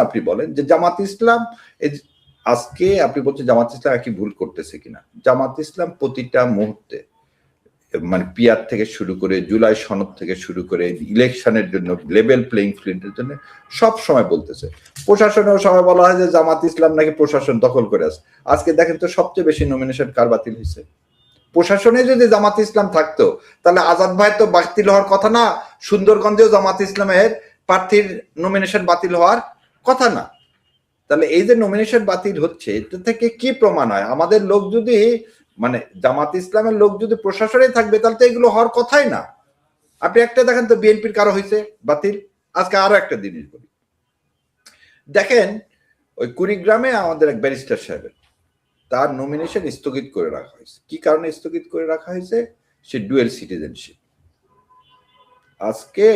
আপনি বলেন যে জামাত ইসলাম আজকে আপনি বলছেন জামাত ইসলাম একই ভুল করতেছে কিনা। জামাত ইসলাম প্রতিটা মুহূর্তে মানে পিয়ার থেকে শুরু করে জুলাই সনদ থেকে শুরু করে ইলেকশনের জন্য লেভেল প্লেইং ফিল্ডের জন্য সব সময় বলতেছে। প্রশাসনেও সময় বলা হয় যে জামাত ইসলাম নাকি প্রশাসন দখল করে আছে। আজকে দেখেন তো সবচেয়ে বেশি নমিনেশন কার বাতিল হয়েছে? প্রশাসনে যদি জামাত ইসলাম থাকতো তাহলে আজাদ ভাই তো বাতিল হওয়ার কথা না, সুন্দরগঞ্জেও জামাত ইসলামের প্রার্থীর নমিনেশন বাতিল হওয়ার কথা না। তাহলে এই যে নমিনেশন বাতিল হচ্ছে এটা থেকে কি প্রমাণ হয়? আমাদের লোক যদি মানে জামাত ইসলামের লোক যদি প্রশাসনে থাকবে তাহলে তো এগুলো হওয়ার কথাই না। আপনি একটা দেখেন তো বিএনপির কারো হয়েছে বাতিল? আজকে আরো একটা জিনিস বলি, দেখেন ওই কুড়িগ্রামে আমাদের এক ব্যারিস্টার সাহেবের তার নমিনেশন স্থগিত করে রাখা হয়েছে। কি কারণে স্থগিত করে রাখা হয়েছে? সে ডুয়েল সিটিজেনশিপ। আজকে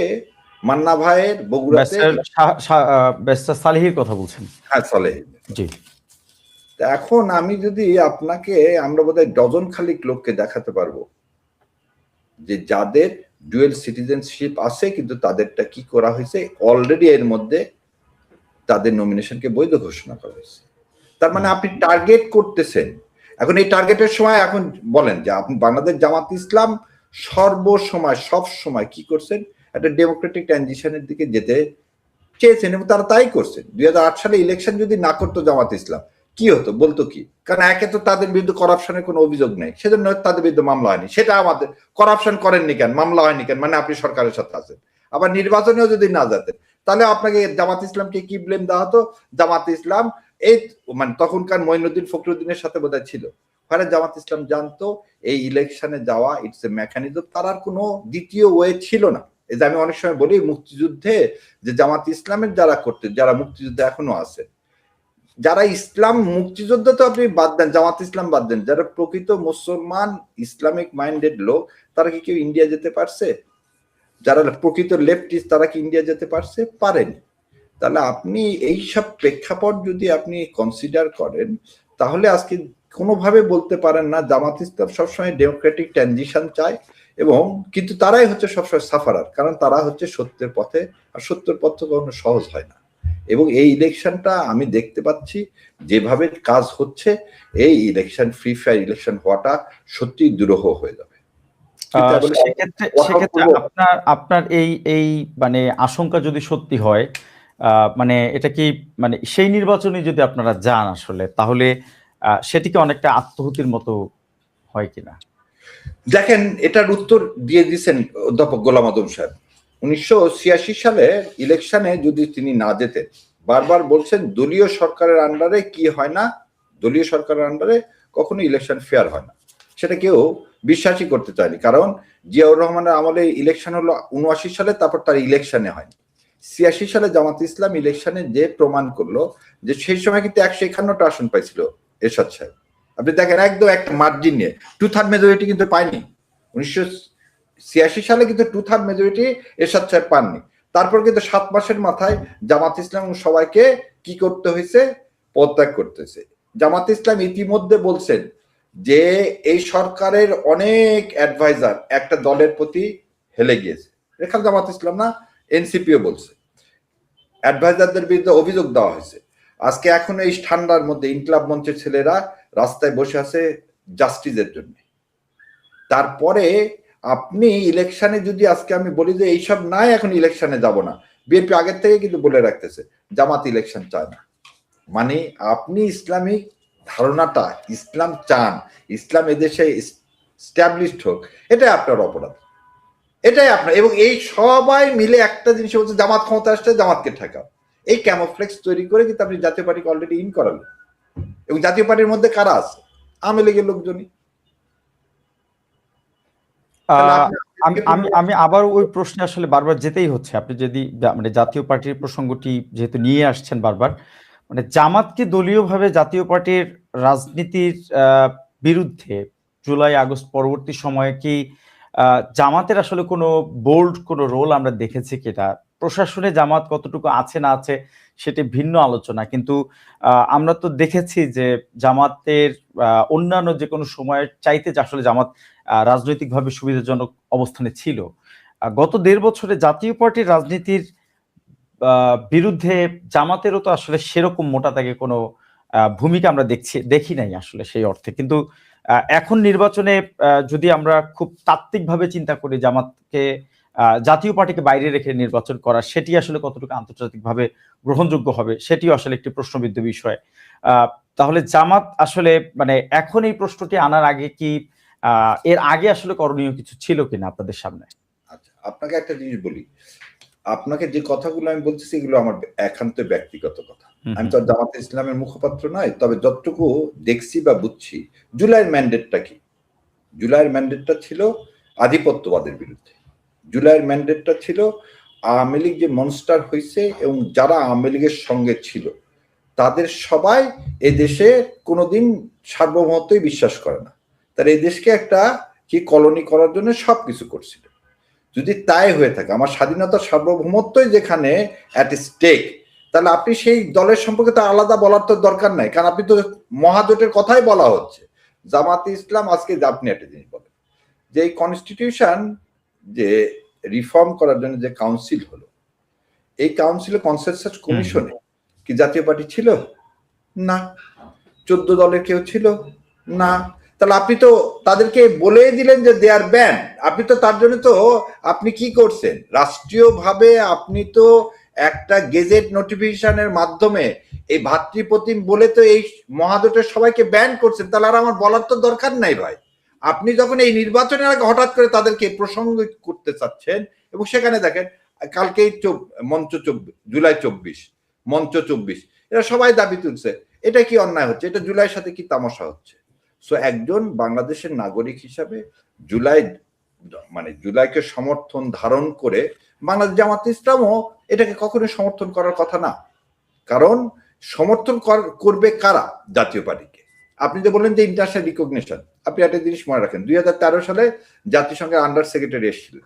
মান্না ভাইয়ের বগুড়াতে সালেহীর কথা বলছেন? হ্যাঁ, সালেহী জি। এখন আমি যদি আপনাকে, আমরা বোধহয় ডজন খালিক লোককে দেখাতে পারবো যে যাদের ডুয়েল সিটিজেনশিপ আছে কিন্তু তাদেরটা কি করা হয়েছে, অলরেডি এর মধ্যে তাদের নমিনেশনকে বৈধ ঘোষণা করা হয়েছে। তার মানে আপনি টার্গেট করতেছেন। এখন এই টার্গেটের সময় এখন বলেন যে আপনি বাংলাদেশ জামাত ইসলাম সর্বসময় সব সময় কি করছেন, একটা ডেমোক্রেটিক ট্রানজিশনের দিকে যেতে চেয়েছেন এবং তারা তাই করছেন। 2008 সালে ইলেকশন যদি না করতো জামাত ইসলাম কি হতো বলতো কি? কারণ একে তো তাদের বিরুদ্ধে করাপশনের কোনো অভিযোগ নেই, সেজন্য তাদের বিরুদ্ধে মামলা হয়নি। সেটা আমাদের করাপশন করেননি কেন, মামলা হয়নি কেন, মানে আপনি সরকারের সাথে আছেন। আবার নির্বাচনেও যদি না যেতেন তাহলে আপনাকে জামাত ইসলামকে কি ব্লেম দেওয়া হতো? জামাত ইসলাম এই মানে তখনকার মঈনুদ্দিন ফখরুদ্দিনের সাথে বোধহয় ছিল, ফলে জামাত ইসলাম জানতো এই ইলেকশনে যাওয়া ইটস এ মেকানিজম, তার আর কোনো দ্বিতীয় ওয়ে ছিল না। এই যে আমি অনেক সময় বলি মুক্তিযুদ্ধে যে জামাত ইসলামের যারা করতেন, যারা মুক্তিযুদ্ধে এখনো আছে, যারা ইসলাম মুক্তিযুদ্ধ তো আপনি বাদ দেন, জামাত ইসলাম বাদ দেন, যারা প্রকৃত মুসলমান ইসলামিক মাইন্ডেড লোক তারা কি কেউ ইন্ডিয়া যেতে পারছে? যারা প্রকৃত লেফটিস্ট তারা কি ইন্ডিয়া যেতে পারছে? পারেনি। তাহলে আপনি এই সব প্রেক্ষাপট যদি আপনি কনসিডার করেন তাহলে আজকে কোনোভাবে বলতে পারেন না জামাত ইসলাম সবসময় ডেমোক্রেটিক ট্রানজিশন চায়, এবং কিন্তু তারাই হচ্ছে সবসময় সাফারার, কারণ তারা হচ্ছে সত্যের পথে, আর সত্যের পথ কখনো সহজ হয় না। এবং এই ইলেকশনটা আমি দেখতে পাচ্ছি যেভাবে কাজ হচ্ছে, এই ইলেকশন ফ্রি ফায়ার ইলেকশন হওয়াটা সত্যি দুরূহ হয়ে যাবে। সেক্ষেত্রে আপনার এই মানে আশঙ্কা যদি সত্যি হয়, মানে এটা কি মানে সেই নির্বাচনে যদি আপনারা যান আসলে, তাহলে সেটিকে অনেকটা আত্মহতির মতো হয় কিনা? দেখেন, এটার উত্তর দিয়ে দিয়েছেন অধ্যাপক গোলাম আজম সাহেব। 1986 সালে ইলেকশনে যদি তিনি না যেতেন, বারবার বলছেন দলীয় সরকারের আন্ডারে কি হয় না, দলীয় সরকারের আন্ডারে কখনো ইলেকশন ফেয়ার হয় না, সেটা কেউ বিশ্বাসই করতে চায়নি। কারণ জিয়াউর রহমানের আমলে ইলেকশন হলো 79 সালে, তারপর তার ইলেকশনে হয়নি। 86 সালে জামাত ইসলাম ইলেকশনে যে প্রমাণ করলো যে সেই সময় কিন্তু 151টা আসন পাইছিল এরশাদ সাহেব। আপনি দেখেন একদম একটা মার্জিন নিয়ে 2/3 মেজরিটি কিন্তু পায়নি। 1986 সালে কিন্তু 2/3 মেজরিটি এরশাদ সাহেব পাননি। তারপর কিন্তু 7 মাসের মাথায় জামাত ইসলাম সবাইকে কি করতে হয়েছে? পদত্যাগ করতেছে। জামাত ইসলাম ইতিমধ্যে বলছেন যে এই সরকারের অনেক অ্যাডভাইজার একটা দলের প্রতি হেলে গিয়েছে। এখানে জামাত ইসলাম না, এনসিপিও বলছে অ্যাডভাইজারদের বিরুদ্ধে অভিযোগ দেওয়া হয়েছে। আজকে এখন এই ঠান্ডার মধ্যে ইনকলাব মঞ্চের ছেলেরা রাস্তায় বসে আছে জাস্টিসের জন্য। তারপরে আপনি ইলেকশনে যদি আজকে আমি বলি যে এইসব নাই, এখন ইলেকশনে যাব না, বিএনপি আগের থেকে কিন্তু বলে রাখতেছে জামাত ইলেকশন চায় না। মানে আপনি ইসলামিক ধারণাটা, ইসলাম চান, ইসলাম এদেশে এস্টাবলিশড হোক, এটাই আপনার অপরাধ, এটাই আপনার। এবং এই সবাই মিলে একটা জিনিস বলছে জামাত ক্ষমতা আসছে, জামাতকে ঠেকাও। এই ক্যামোফ্লেক্স তৈরি করে কিন্তু আপনি জাতীয় পার্টিকে অলরেডি ইন করালেন। এবং জাতীয় পার্টির মধ্যে কারা আছে? আওয়ামী লীগের লোকজনই। আমি আবার ওই প্রশ্নে আসলে বারবার যেতেই হচ্ছে। আপনি যদি মানে জাতীয় পার্টির প্রসঙ্গটি যেহেতু নিয়ে আসছেন বারবার, মানে জামাতকে দলীয়ভাবে জাতীয় পার্টির রাজনীতির বিরুদ্ধে জুলাই আগস্ট পরবর্তী সময়ে কি জামাতের আসলে কোনো বোল্ড কোনো রোল আমরা দেখেছি কিনা? প্রশাসনে জামাত কতটুকু আছে না আছে সেটি ভিন্ন আলোচনা, কিন্তু আমরা তো দেখেছি যে জামাতের অন্যান্য যে কোনো সময়ের চাইতে যে আসলে জামাত রাজনৈতিকভাবে সুবিধাজনক অবস্থানে ছিল। গত 1.5 বছরে জাতীয় পার্টির রাজনীতির বিরুদ্ধে জামাতেরও তো আসলে সেরকম মোটা দাগে কোনো ভূমিকা আমরা দেখি নাই আসলে সেই অর্থে। কিন্তু এখন নির্বাচনে যদি আমরা খুব তাত্ত্বিকভাবে চিন্তা করি জামাতকে জাতীয় পার্টিকে বাইরে রেখে নির্বাচন করা, সেটি আসলে কতটুকু আন্তর্জাতিকভাবে গ্রহণযোগ্য হবে সেটিও আসলে একটি প্রশ্নবিদ্ধ বিষয়। তাহলে জামাত আসলে মানে এখন এই প্রশ্নটি আনার আগে কি এর আগে আসলে করণীয় কিছু ছিল কিনা আপনাদের সামনে? আচ্ছা, আপনাকে একটা জিনিস বলি, আপনাকে যে কথাগুলো আমি বলতেছি এগুলো আমার একান্ত ব্যক্তিগত কথা। আমি তো জামাতে ইসলামের মুখপাত্র নয়, তবে যতটুকু দেখছি বা বুঝছি, জুলাইয়ের ম্যান্ডেটটা কি? জুলাইয়ের ম্যান্ডেটটা ছিল আধিপত্যবাদের বিরুদ্ধে। জুলাইয়ের ম্যান্ডেটটা ছিল আওয়ামী লীগ যে মনস্টার হয়েছে এবং যারা আওয়ামী লীগের সঙ্গে ছিল তাদের সবাই এ দেশে কোনোদিন সার্বভৌমত্বই বিশ্বাস করে না, তারা এই দেশকে একটা কি কলোনি করার জন্য সবকিছু করছিল। যদি তাই হয়ে থাকে, আমার স্বাধীনতার সার্বভৌমত্বই যেখানে অ্যাট স্টেক, তাহলে আপনি সেই দলের সম্পর্কে তো আলাদা বলার তো দরকার নাই, কারণ আপনি তো মহাজোটের কথাই বলা হচ্ছে। জামাতে ইসলাম আজকে আপনি একটা জিনিস বলেন যে এই কনস্টিটিউশন যে রিফর্ম করার জন্য যে কাউন্সিল হলো, এই কাউন্সিলে কনসেনসাস কমিশনে কি জাতীয় পার্টি ছিল? না। 14 দলের কেউ ছিল না। তাহলে আপনি তো তাদেরকে বলেই দিলেন যে দে আর ব্যান। আপনি তো তার জন্য তো আপনি কি করছেন, রাষ্ট্রীয়ভাবে আপনি তো একটা গেজেট নোটিফিকেশনের মাধ্যমে এই ভাতৃপ্রতিম বলে তো এই মহাজোটের সবাইকে ব্যান করছেন। তাহলে আর আমার বলার তো দরকার নাই ভাই। আপনি যখন এই নির্বাচনের আগে হঠাৎ করে তাদেরকে প্রসঙ্গ করতে চাচ্ছেন, এবং সেখানে দেখেন কালকেই মঞ্চ 24 জুলাই 24 মঞ্চ 24 এরা সবাই দাবি তুলছে। এটা কি অন্যায় হচ্ছে? এটা জুলাইয়ের সাথে কি তামাশা হচ্ছে? সো একজন বাংলাদেশের নাগরিক হিসাবে জুলাইকে সমর্থন ধারণ করে বাংলাদেশ জামাত ইসলামও এটাকে কখনোই সমর্থন করার কথা না। কারণ সমর্থন করবে কারা? জাতীয় পার্টিকে। আপনি যে বললেন যে ইন্টারন্যাশনাল রিকগনিশন, আপনি একটা জিনিস মনে রাখেন, 2013 সালে জাতিসংঘের আন্ডার সেক্রেটারি এসেছিলেন,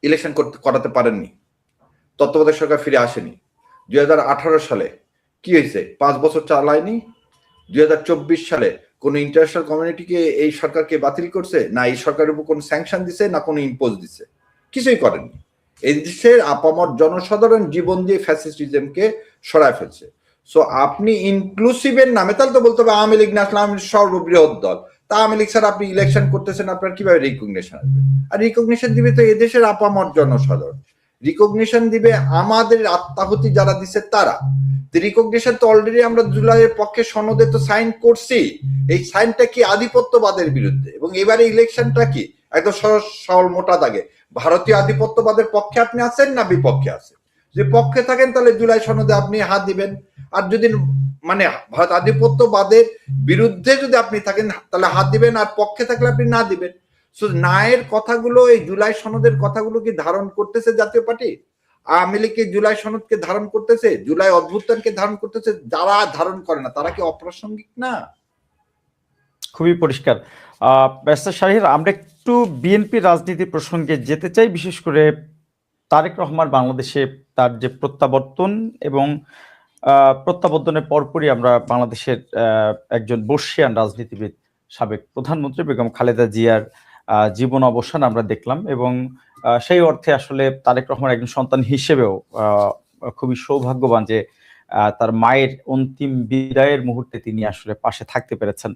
ইলেকশন করাতে পারেননি, তত্ত্বাবধায়ক সরকার ফিরে আসেনি। 2018 সালে কি হয়েছে? 5 বছর চালায়নি। 2024 সালে কোন ইন্টারন্যাশনাল কমিউনিটিকে এই সরকারকে বাতিল করছে না, এই সরকারের উপর কোন স্যাংশন দিছে না কোন ইম্পোজ দিছে? কিছুই করেননি। এই দেশের আপামর জনসাধারণ জীবন দিয়ে ফ্যাসিস্টিজমকে সরায় ফেলছে। সো আপনি ইনক্লুসিভের নামে তাহলে তো বলতে হবে আওয়ামী লীগ না আসলে আওয়ামী লীগ সর্ববৃহৎ দল, তা আওয়ামী লীগ ছাড়া আপনি ইলেকশন করতেছেন, আপনার কিভাবে রিকগনিশন আসবে? আর রিকগনিশন দিবে তো এদেশের আপামর জনসাধারণ, রিকগনিশন দিবে আমাদের আত্মাহুতি যারা দিছে তারা। রিকগনিশন তো অলরেডি আমরা জুলাইয়ের পক্ষে সনদে তো সাইন করছি। এই সাইনটা কি আধিপত্যবাদের বিরুদ্ধে, এবং এবারে ইলেকশনটা কি একদম সরল মোটা দাগে ভারতীয় আধিপত্যবাদের পক্ষে আপনি আছেন না বিপক্ষে আছেন? যে পক্ষে থাকেন তাহলে জুলাই সনদে আপনি হাত দিবেন, আর যদি মানে ভারত আধিপত্যবাদের বিরুদ্ধে যদি আপনি থাকেন তাহলে হাত দিবেন, আর পক্ষে থাকলে আপনি না দিবেন। সো নায়ের কথাগুলো, এই জুলাই সনদের কথাগুলো কি ধারণ করতেছে জাতীয় পার্টি? আওয়ামী লীগ জুলাই সনদকে ধারণ করতেছে? জুলাই অভ্যুত্থানকে ধারণ করতেছে? যারা ধারণ করে না তারা কি অপ্রাসঙ্গিক না? খুবই পরিষ্কার। ব্যারিস্টার শাহীর, আমরা একটু বিএনপি রাজনীতি প্রসঙ্গে যেতে চাই, বিশেষ করে তারেক রহমান বাংলাদেশে তার যে প্রত্যাবর্তন এবং প্রত্যাবর্তনের পরপরই আমরা বাংলাদেশের একজন বর্ষিয়ান রাজনীতিবিদ সাবেক প্রধানমন্ত্রী বেগম খালেদা জিয়ার জীবন অবসান আমরা দেখলাম, এবং সেই অর্থে আসলে তারেক রহমান একজন সন্তান হিসেবেও খুবই সৌভাগ্যবান যে তার মায়ের অন্তিম বিদায়ের মুহূর্তে তিনি আসলে পাশে থাকতে পেরেছেন।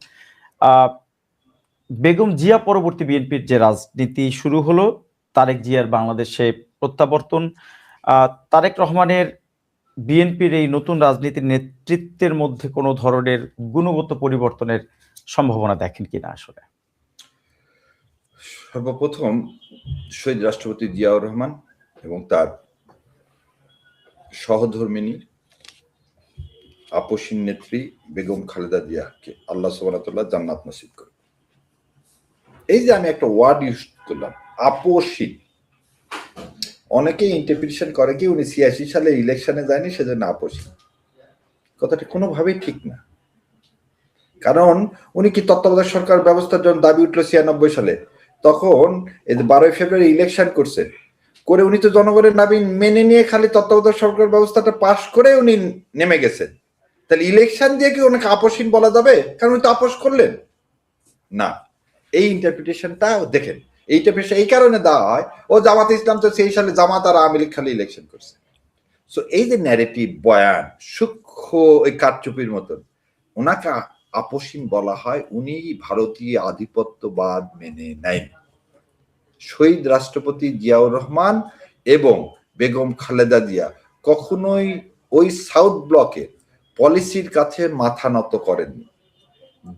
বেগম জিয়া পরবর্তী বিএনপির যে রাজনীতি শুরু হলো, তারেক জিয়ার বাংলাদেশে প্রত্যাবর্তন, তারেক রহমানের বিএনপির এই নতুন রাজনীতির নেতৃত্বের মধ্যে কোনো ধরনের গুণগত পরিবর্তনের সম্ভাবনা দেখেন কিনা? আসলে সর্বপ্রথম শহীদ রাষ্ট্রপতি জিয়াউর রহমান এবং তার সহধর্মিনী আপসীন নেত্রী বেগম খালেদা জিয়াকে আল্লাহ সুবহানাহু ওয়া তাআলা জান্নাত নসিব করে। এই যে আমি একটা ওয়ার্ড ইউজ করলাম, আপসীন, অনেকে ইন্টারপ্রিটেশন করে কি উনি 86 সালে ইলেকশনে যায়নি সেজন্য আপসীন। কথাটা কোনোভাবেই ঠিক না। কারণ উনি কি তত্ত্বাবধায়ক সরকার ব্যবস্থার জন্য দাবি উঠলো 96 সালে, তখন এই 12 ফেব্রুয়ারি ইলেকশন করছে, করে উনি তো জনগণের দাবি মেনে নিয়ে খালি তত্ত্বাবধায়ক সরকার ব্যবস্থাটা পাশ করে উনি নেমে গেছেন। তাহলে ইলেকশন দিয়ে কি ওনাকে আপসীন বলা যাবে? কারণ উনি তো আপোষ করলেন না। এই ইন্টারপ্রিটেশনটা দেখেন, এইটা এই কারণে দেওয়া হয়, ও জামাত ইসলাম তো সেই সালে জামাত আর আওয়ামী লীগ খালি ইলেকশন করছে, সো এই যে ন্যারেটিভ বয়ান সূক্ষ্ম ওই কারচুপির মতন, ওনাকে আপসীন বলা হয়। উনি ভারতীয় আধিপত্যবাদ মেনে নেন। শহীদ রাষ্ট্রপতি জিয়াউর রহমান এবং বেগম খালেদা জিয়া কখনোই ওই সাউথ ব্লকের পলিসির কাছে মাথা নত করেননি।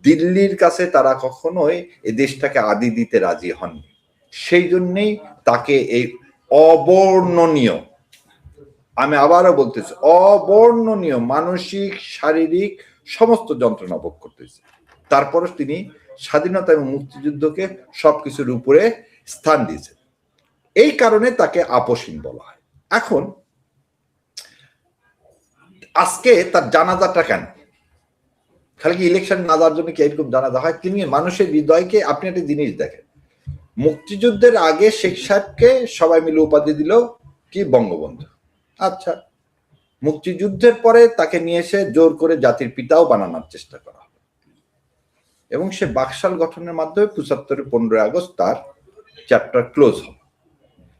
দিল্লির কাছে তারা কখনোই এই দেশটাকে আদি দিতে রাজি হননি। সেই জন্যেই তাকে এই অবর্ণনীয়, আমি আবারও বলতেছি, অবর্ণনীয় মানসিক শারীরিক সমস্ত যন্ত্রণা ভোগ করতেছে। তারপরে তিনি স্বাধীনতা এবং মুক্তিযুদ্ধকে সবকিছুর উপরে স্থান দিয়েছেন। এই কারণে তাকে আপসীন বলা হয়। এখন আজকে তার জানাজাটা কেন? খালি কি ইলেকশন না যাওয়ার জন্য কি এরকম জানাজা হয়? তিনি মানুষের হৃদয়কে, আপনি একটা জিনিস দেখেন, মুক্তিযুদ্ধের আগে শেখ সাহেবকে সবাই মিলে উপাধি দিল কি বঙ্গবন্ধু। আচ্ছা, মুক্তিযুদ্ধের পরে তাকে নিয়ে এসে জোর করে জাতির পিতাও বানানোর চেষ্টা করা হবে এবং সে বাকশাল গঠনের মাধ্যমে ৭৫ 15 আগস্ট তার চ্যাপ্টার ক্লোজ হবে।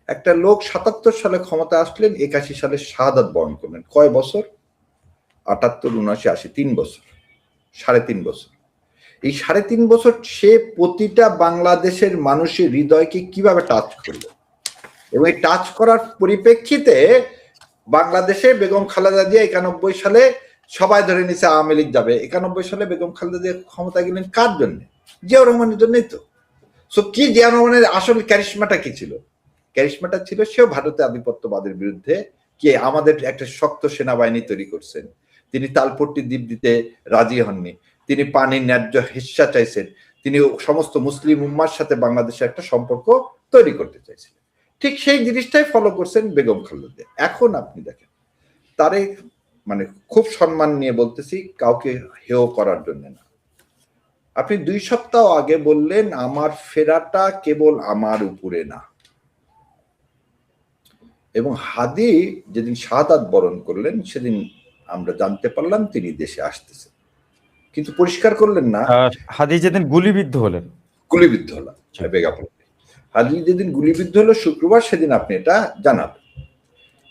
একটা লোক ৭৭ সালে ক্ষমতা আসলেন, ৮১ সালে শাহাদাত বরণ করলেন। কয় বছর? ৭৮, ৭৯, ৮০, ৩ বছর, ৩.৫ বছর। এই ৩.৫ বছর সে প্রতিটা বাংলাদেশের মানুষের হৃদয়কে কিভাবে টাচ করলো, এবং এই টাচ করার পরিপ্রেক্ষিতে বাংলাদেশে বেগম খালেদা জিয়া ৯১ সালে সবাই ধরে নিছে আওয়ামী লীগ যাবে। ৯১ সালে বেগম খালেদা জিয়া ক্ষমতা গেলেন কার জন্য? জিয়াউর রহমানের জন্যই তো। সো কি জিয়াউর রহমানের আসল ক্যারিশমাটা কি ছিল? ক্যারিশমাটা ছিল সেও ভারতের আধিপত্যবাদের বিরুদ্ধে কে আমাদের একটা শক্ত সেনাবাহিনী তৈরি করছেন। তিনি তালপট্টি দ্বীপ দিতে রাজি হননি। তিনি পানির ন্যায্য হিস্সা চাইছেন। তিনি সমস্ত মুসলিম উম্মার সাথে বাংলাদেশের একটা সম্পর্ক তৈরি করতে চাইছিলেন। ঠিক সেই জিনিসটাই ফলো করছেন বেগম খালেদা। এখন আপনি দেখেন, তারে মানে খুব সম্মান নিয়ে বলতেছি, কাউকে হেয় করার জন্য না। আপনি 2 সপ্তাহ আগে বললেন আমার ফেরাটা কেবল আমার উপরে না, এবং হাদি যেদিন শাহাদাত বরণ করলেন সেদিন আমরা জানতে পারলাম তিনি দেশে আসতেছেন, কিন্তু পরিষ্কার করলেন না। হাদি যেদিন গুলিবিদ্ধ হলেন, গুলিবিদ্ধ হলাম, হাদি যেদিন গুলিবিদ্ধ হলো শুক্রবার, সেদিন আপনি এটা জানাবেন।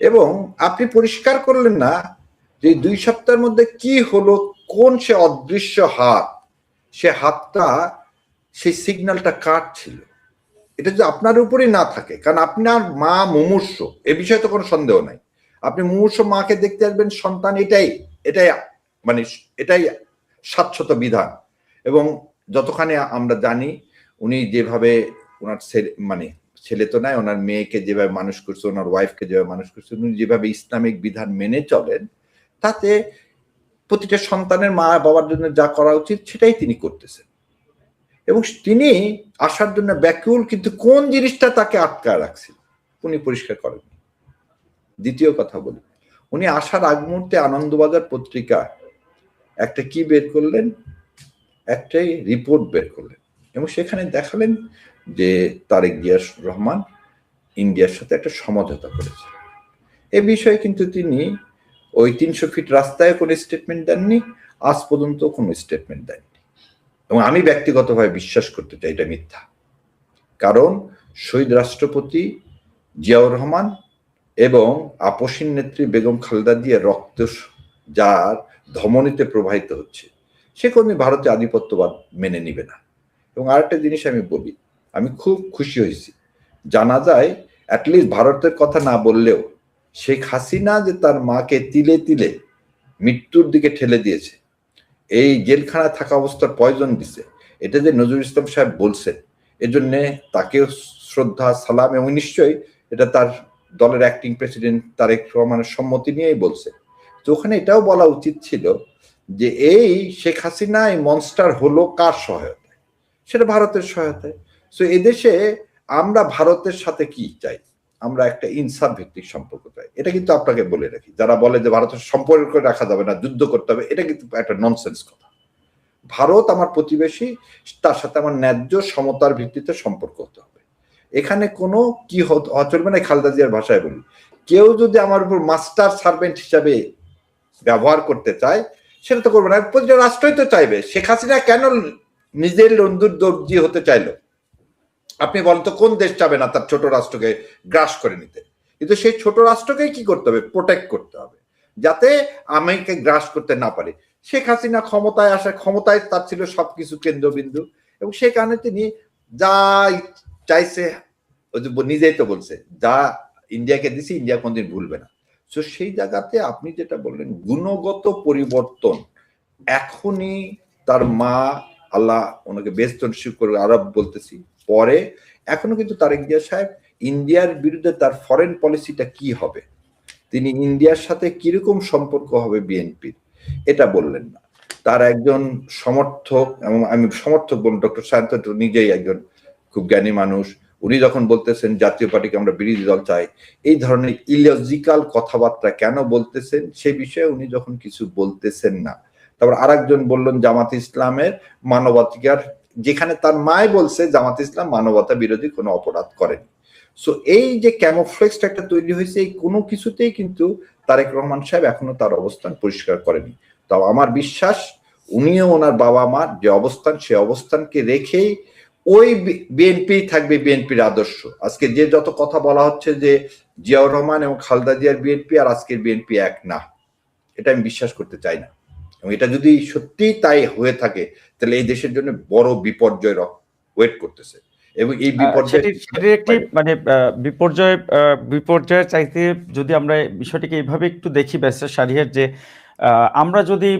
এবং আপনি পরিষ্কার করলেন না যে 2 সপ্তাহের মধ্যে কি হলো, কোন সে অদৃশ্য হাত, সে হাতটা, সেই সিগন্যালটা কার ছিল। এটা যদি আপনার উপরেই না থাকে, কারণ আপনার মা মুমূর্ষ, এ বিষয়ে তো কোনো সন্দেহ নাই। আপনি মুমূর্ষ মাকে দেখতে আসবেন, সন্তান, এটাই মানে এটাই শাশ্বত বিধান। এবং যতখানি আমরা জানি, উনি যেভাবে ওনার মানে ছেলে তো নাই, ওনার মেয়েকে যেভাবে মানুষ করছে, ওনার ওয়াইফকে যেভাবে মানুষ করছে, উনি যেভাবে ইসলামিক বিধান মেনে চলেন, তাতে প্রতিটা সন্তানের মা বাবার জন্য যা করা উচিত সেটাই তিনি করতেছেন। এবং তিনি আসার জন্য ব্যাকুল, কিন্তু কোন জিনিসটা তাকে আটকায় রাখছিল উনি পরিষ্কার করেন। দ্বিতীয় কথা বলি, উনি আসার আগ মুহূর্তে আনন্দবাজার পত্রিকা একটা কি বের করলেন, একটাই রিপোর্ট বের করলেন, এবং সেখানে দেখালেন যে তারেক জিয়া রহমান ইন্ডিয়ার সাথে একটা সমঝোতা করেছে। এ বিষয়ে কিন্তু তিনি ওই ৩০০ ফিট রাস্তায় কোনো স্টেটমেন্ট দেননি, আজ পর্যন্ত কোনো স্টেটমেন্ট দেননি। এবং আমি ব্যক্তিগতভাবে বিশ্বাস করতে চাই এটা মিথ্যা। কারণ শহীদ রাষ্ট্রপতি জিয়াউর রহমান এবং আপসীন নেত্রী বেগম খালেদা জিয়ার রক্ত যার ধমনীতে প্রবাহিত হচ্ছে, সে কোনদিন ভারতীয় আধিপত্যবাদ মেনে নিবে না। এবং আরেকটা জিনিস আমি বলি, আমি খুব খুশি হয়েছি, জানা যায় অ্যাটলিস্ট ভারতের কথা না বললেও শেখ হাসিনা যে তার মাকে তিলে তিলে মৃত্যুর দিকে ঠেলে দিয়েছে, এই জেলখানায় থাকা অবস্থার পয়জন দিছে, এটা যে নজরুল ইসলাম সাহেব বলছেন, এজন্য তাকেও শ্রদ্ধা সালাম, এবং নিশ্চয়ই এটা তার দলের অ্যাক্টিং প্রেসিডেন্ট তারেক রহমানের সম্মতি নিয়েই বলছে। তো ওখানে এটাও বলা উচিত ছিল যে এই শেখ হাসিনা এই মনস্টার হলো কার সহায়তায়? সেটা ভারতের সহায়তায়। সো এদেশে আমরা ভারতের সাথে কি চাই? আমরা একটা ইনসাফ ভিত্তিক সম্পর্ক চাই। এটা কিন্তু আপনাকে বলে রাখি, যারা বলে যে ভারতের সম্পর্ক রাখা যাবে না, যুদ্ধ করতে হবে, এটা কিন্তু একটা ননসেন্স কথা। ভারত আমার প্রতিবেশী, তার সাথে আমার ন্যায্য সমতার ভিত্তিতে সম্পর্ক হতে হবে। এখানে কোনো কি চলবে না। খালেদা জিয়ার ভাষায় বলি, কেউ যদি আমার উপর মাস্টার সার্ভেন্ট হিসাবে ব্যবহার করতে চায়, সেটা তো করবে না। প্রতিটা রাষ্ট্রই তো চাইবে। শেখ হাসিনা কেন নিজের বন্ধুর দর্জি হতে চাইলো? আপনি বলেন তো, কোন দেশ চাবে না তার ছোট রাষ্ট্রকে গ্রাস করে নিতে? কিন্তু সেই ছোট রাষ্ট্রকেই কি করতে হবে, প্রোটেক্ট করতে হবে যাতে আমেরিকা গ্রাস করতে না পারে। শেখ হাসিনা ক্ষমতায় আসার ক্ষমতায় তার ছিল সবকিছু কেন্দ্রবিন্দু, এবং সেই কারণে তিনি যা চাইছে, নিজেই তো বলছে, যা ইন্ডিয়াকে দিছি ইন্ডিয়া কোনদিন ভুলবে না। তো সেই জায়গাতে আপনি যেটা বললেন গুণগত পরিবর্তন, এখনই তার মা, আল্লাহ ওনাকে বেস্ট নসিব করে, আরব বলতেছি পরে, এখনো কিন্তু তারেক জিয়া সাহেব ইন্ডিয়ার বিরুদ্ধে তার ফরেন পলিসিটা কি হবে, তিনি ইন্ডিয়ার সাথে কিরকম সম্পর্ক হবে বিএনপির, এটা বললেন না। তার একজন সমর্থক, এবং আমি সমর্থক বলুন, ডক্টর সায়ন্ত নিজেই একজন খুব জ্ঞানী মানুষ, উনি যখন বলতেছেন জাতীয় পার্টিকে আমরা বিরোধী দল চাই, এই ধরনের ইলজিক্যাল কথাবার্তা কেন বলতেছেন সে বিষয়ে উনি যখন কিছু বলতেছেন না। তারপর আরেকজন বললেন জামাত ইসলামের মানবাধিকার, যেখানে তার মায় বলছে জামাত ইসলাম মানবতা বিরোধী কোনো অপরাধ করেনি। সো এই যে ক্যামোফ্লেক্সটা একটা তৈরি হয়েছে, এই কোনো কিছুতেই কিন্তু তারেক রহমান সাহেব এখনো তার অবস্থান পরিষ্কার করেনি। তাও আমার বিশ্বাস উনিও ওনার বাবা মার যে অবস্থান, সে অবস্থানকে রেখেই ওই বিএনপি থাকবে, বিএনপির আদর্শ। আজকে যে যত কথা বলা হচ্ছে যে জিয়াউর রহমান এবং খালেদা জিয়ার বিএনপি আর আজকের বিএনপি এক না, এটা আমি বিশ্বাস করতে চাই না। এবং এটা যদি সত্যি তাই হয়ে থাকে তাহলে এই দেশের জন্য বড় বিপর্যয় ওয়েট করতেছে। এবং এই বিপর্যয় একটি মানে বিপর্যয়ের চাইতে যদি আমরা বিষয়টিকে এইভাবে একটু দেখি ব্যারিস্টার শাহরিয়ার, যে আমরা যদি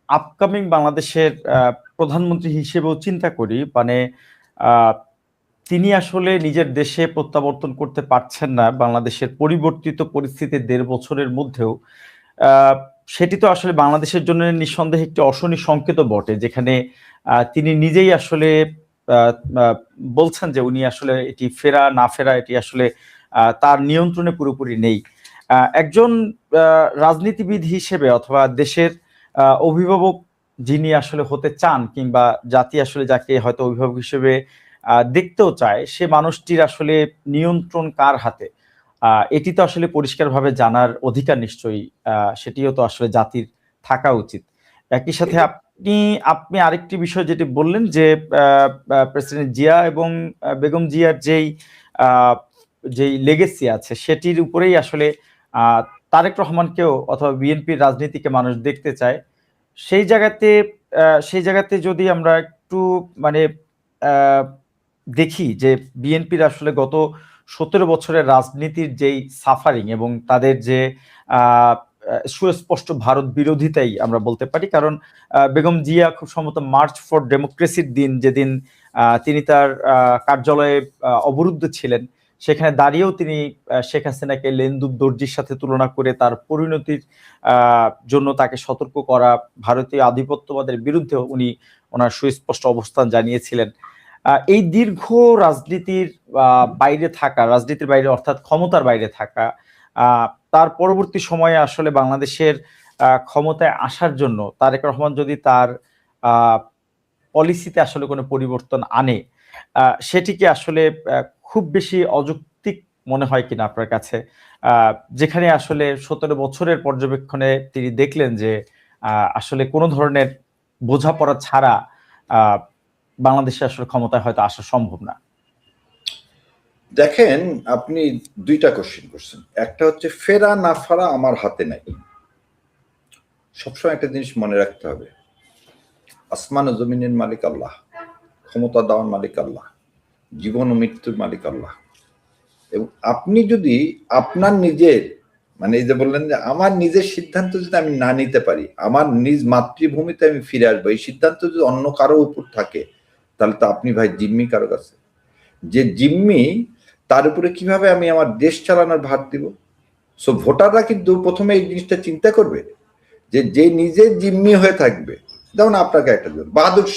আপকামিং বাংলাদেশের প্রধানমন্ত্রী হিসেবেও চিন্তা করি, মানে তিনি আসলে নিজের দেশে প্রত্যাবর্তন করতে পারছেন না বাংলাদেশের পরিবর্তিত পরিস্থিতি 1.5 বছরের মধ্যেও, সেটি তো আসলে বাংলাদেশের জন্য নিঃসন্দেহে একটি অশনি সংকেত বটে, যেখানে তিনি নিজেই আসলে বলছেন যে উনি আসলে এটি ফেরা না ফেরা এটি আসলে তার নিয়ন্ত্রণে পুরোপুরি নেই। একজন রাজনীতিবিদ হিসেবে অথবা দেশের অভিভাবক যিনি আসলে হতে চান, কিংবা জাতি আসলে যাকে হয়তো অভিভাবক হিসেবে দেখতেও চায়, সে মানুষটির আসলে নিয়ন্ত্রণ কার হাতে, এটি তো আসলে পরিষ্কারভাবে জানার অধিকার নিশ্চয়ই সেটিও তো আসলে জাতির থাকা উচিত। একই সাথে আপনি আরেকটি বিষয় যেটি বললেন যে প্রেসিডেন্ট জিয়া এবং বেগম জিয়ার যেই লেগেসি আছে সেটির উপরেই আসলে তারেক রহমানকেও অথবা বিএনপির রাজনীতিকে মানুষ দেখতে চায়। সেই জায়গাতে যদি আমরা একটু মানে দেখি যে বিএনপির আসলে গত 17 বছরের রাজনীতির যেই সাফারিং এবং তাদের যে সুস্পষ্ট ভারত বিরোধিতাই আমরা বলতে পারি, কারণ বেগম জিয়া খুব সম্ভবত মার্চ ফর ডেমোক্রেসির দিন, যেদিন তিনি তার কার্যালয়ে অবরুদ্ধ ছিলেন, সেখানে দাঁড়িয়েও তিনি শেখ হাসিনাকে লেন্দুব দর্জির সাথে তুলনা করে তার পরিণতির জন্য তাকে সতর্ক করা, ভারতীয় আধিপত্যবাদের বিরুদ্ধেও উনি ওনার সুস্পষ্ট অবস্থান জানিয়েছিলেন। এই দীর্ঘ রাজনীতির বাইরে অর্থাৎ ক্ষমতার বাইরে থাকা, তার পরবর্তী সময়ে আসলে বাংলাদেশের ক্ষমতায় আসার জন্য তারেক রহমান যদি তার পলিসিতে আসলে কোনো পরিবর্তন আনে, সেটিকে আসলে খুব বেশি অযৌক্তিক মনে হয় কিনা আপনার কাছে, যেখানে আসলে 17 বছরের পর্যবেক্ষণে তিনি দেখলেন যে আসলে কোনো ধরনের বোঝাপড়া ছাড়া বাংলাদেশে আসলে ক্ষমতায় হয়তো আসা সম্ভব না? দেখেন, আপনি দুইটা কোশ্চেন করছেন। একটা হচ্ছে ফেরা না ফেরা আমার হাতে নাই। সবসময় একটা জিনিস মনে রাখতে হবে, আসমান ও জমিনের মালিক আল্লাহ, ক্ষমতা দেওয়ার মালিক আল্লাহ, জীবন ও মৃত্যুর মালিক আল্লাহ। এবং আপনি যদি আপনার নিজের মানে এই যে বললেন যে আমার নিজের সিদ্ধান্ত যদি আমি না নিতে পারি, আমার নিজ মাতৃভূমিতে আমি ফিরে আসবো, এই সিদ্ধান্ত যদি অন্য কারো উপর থাকে, তাহলে তো আপনি ভাই জিম্মি কারো কাছে। যে জিম্মি, তার উপরে কিভাবে আমি আমার দেশ চালানোর ভার দিব? সো ভোটাররা কিন্তু প্রথমে এই জিনিসটা চিন্তা করবে যে যে নিজে জিম্মি হয়ে থাকবে। যেমন আপনাকে একটা বাহাদুর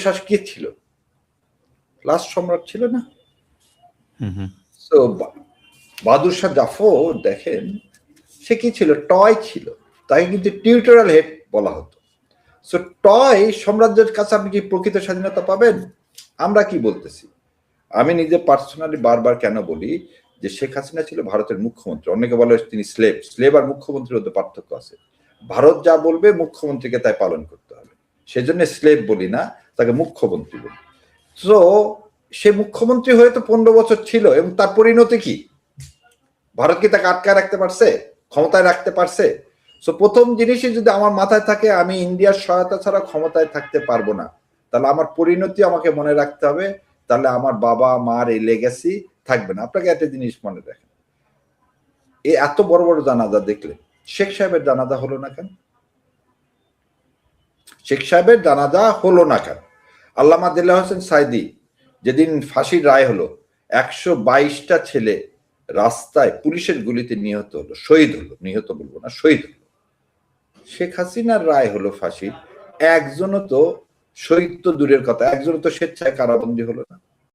শাহ কি ছিল? লাস্ট সম্রাট ছিল না? সো বাহাদুর শাহ জাফর দেখেন সে কি ছিল? টয় ছিল, তাকে কিন্তু টিউটোরিয়াল হেড বলা হতো। সো টয় সাম্রাজ্যের কাছে আপনি কি প্রকৃত স্বাধীনতা পাবেন? আমরা কি বলতেছি, আমি নিজে পার্সোনালি বারবার কেন বলি যে শেখ হাসিনা ছিল ভারতের মুখ্যমন্ত্রী, অনেকে বলে তিনি স্লেভ আর মুখ্যমন্ত্রীর মধ্যে পার্থক্য আছে। ভারত যা বলবে মুখ্যমন্ত্রীকে তাই পালন করতে হবে, সেজন্য স্লেভ বলি না, তাকে মুখ্যমন্ত্রী বলি। তো সে মুখ্যমন্ত্রী হয়ে তো 15 বছর ছিল, এবং তার পরিণতি কি? ভারত কি তাকে আটকায় রাখতে পারছে, ক্ষমতায় রাখতে পারছে? সো প্রথম জিনিসই যদি আমার মাথায় থাকে আমি ইন্ডিয়ার সহায়তা ছাড়া ক্ষমতায় থাকতে পারবো না, তাহলে আমার পরিণতি আমাকে মনে রাখতে হবে, তাহলে আমার বাবা মার এই লেগেসি থাকবে না। আপনাকে একটা জিনিস মনে রাখেন, এই এত বড় বড় জানাজা দেখলে শেখ সাহেবের জানাজা হলো না কেন? শেখ সাহেবের জানাজা হলো না কেন? আল্লামা দেল্লাহ হোসেন সাইদি যেদিন ফাঁসির রায় হলো, 122টা ছেলে রাস্তায় পুলিশের গুলিতে নিহত হলো, শহীদ হলো, নিহত বলবো না, শহীদ হলো। শেখ হাসিনার রায় হলো ফাঁসির, একজনও তো শহীদ তো দূরের কথা, একজনও তো স্বেচ্ছায় কারাবন্দী হলো না।